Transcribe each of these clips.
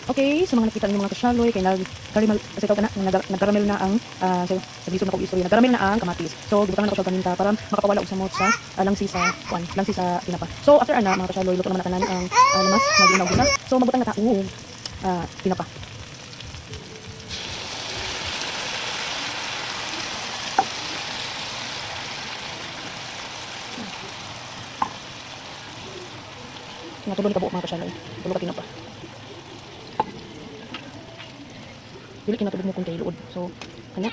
Okay, sa mga nakita ninyo mga kasyaloy, kay nag-caramel, kasi ito na, nag-caramel na ang, sa giso na ko istorya, nag-caramel na ang kamatis. So, gibutangan na ko sa paminta para makapawala og samot sa langsi sa langsi sa tinapa. So, after ana mga kasyaloy, luto naman na tanan ang lamas na ginaw gisa. So, magbutang na ta tinapa. Natulog ka buo mga kasyaloy. Tulog ka tinapa. Dili kinatubog mo kung kay luod. So, kanya.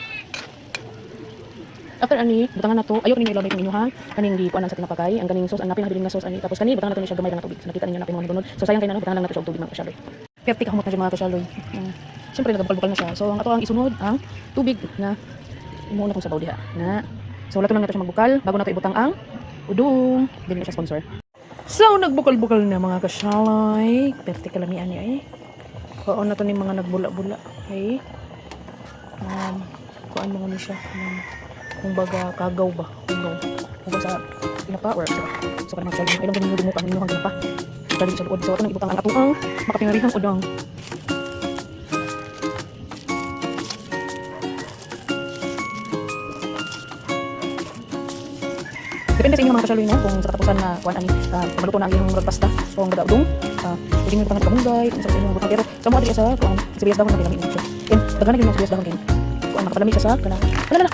After ani, butangan na to. Ayaw ninyo ilaway kung inyuha. Kaning gipuanan sa tinapakay. Ang ganing sauce, ang napin habiling na sauce ani. Tapos kani butangan na to ni siya gamay lang na tubig. So, nakita ninyo napin mga gunod. So, sayang kay na butangan lang na to siya og tubig mga kasyaloy. Perti ka humot na siya mga kasyaloy. Siyempre nagabukal-bukal na siya. So, ang ato ang isunod ang tubig na imo na kung sabaw diha. Na. So, lato lang na to siya magbukal bago na to ibutang ang udong. Dili na siya sponsor. So, nagbukal-bukal na mga kasyaloy. Perti kalamian niya eh. Kuan na to ni mga nagbula-bula. Okay? Kuan mo ni siya. Kung baga kagaw ba? Kung ba sa pinapa or so kanang magsalin. Kailang ganun yung dumukan ninyo hanggang pa. Dali sa luod. So, ito nang ibutang ang atuang makapingarihang udang. Depende sa inyo mga kasyaloy na kung sa katapusan na kuan ani maluto na ang inyong murag pasta o ang gadaudong pwede nyo butangan kamunggay kung sa inyong butang pero sa mga sa kuan sibuyas dahon na ginamit niyo siya and daghan na sibuyas dahon kayo kuan makapalami siya sa kana ala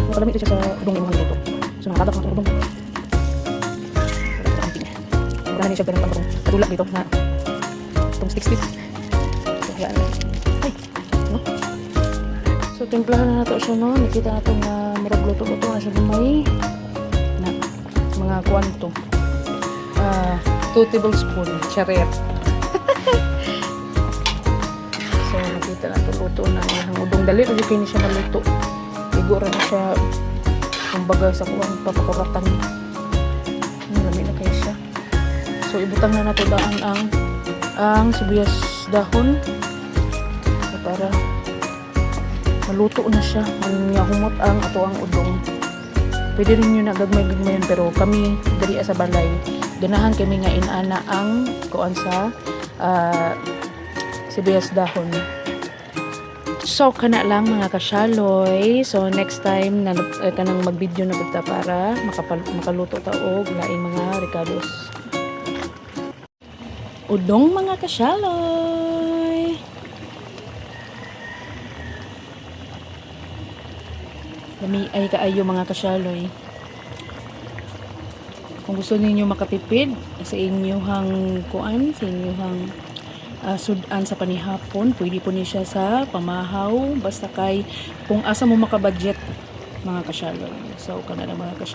makapalami siya sa udong imong luto so nakatagak ang udong daghan siya ganun pang kadula dito na itong stick so yan ay no so timplahan na nato siya no nakita nato na murag luto-luto na siya gamay mga kwanto 2 tablespoon charet so nakita na ito luto na ang udong dali lagi kayo siya naluto siguro na siya kumbaga sa kuwang papakuratan marami na kayo siya so ibutang na nato daan ang sibuyas dahon para maluto na siya ang humot ang ato ang udong. Pwede rin nyo na gagmay-gagmayan pero kami dali sa balay ganahan kami nga inana ang kuan sa sibuyas dahon. So kana lang mga kasyaloy. So next time na kanang mag-video na bigta para makaluto ta og laing mga recados. Udong mga kasyaloy. Lami ay kaayo mga kasyaloy. Kung gusto ninyo makatipid sa inyong kuan, sa inyong sudan sa panihapon, pwede po niyo siya sa pamahaw basta kay kung asa mo makabudget mga kasyaloy. So kana lang mga kasyaloy.